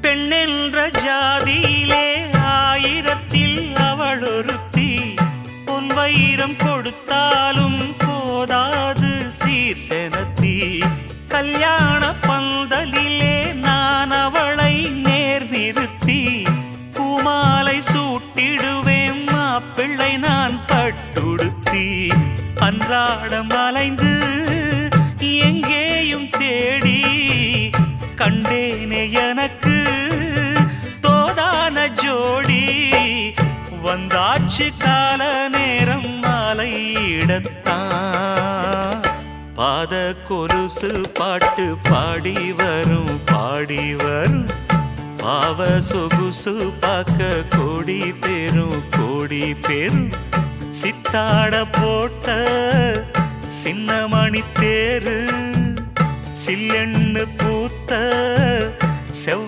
பெண்ணென்ற ஜாதியிலே ஆயிரத்தில் அவள் ஒருத்தி. பொன் வைரம் கொடுத்தாலும் போதாது சீர் செனத்தி. கல்யாண பந்தலிலே நான் அவளை நேர் நிறுத்தி. பூமாலை சூட்டிடுவேன் மாப்பிள்ளை நான் பட்டுடுத்தி. அன்றாடம் அலைந்து எங்கேயும் தேடி கண்டேனே எனக்கு தோதான ஜோடி. வந்தாச்சு கால நேரம் மாலையிடத்தான். பாத கொலுசு பாட்டு பாடி வரும் பாடி வரும். பாவ சொகுசு பார்க்க கோடி பேரும் கோடி பேரும். சித்தாட போட்ட சின்ன மணி தேரு சில்லெண்ணு பூத்த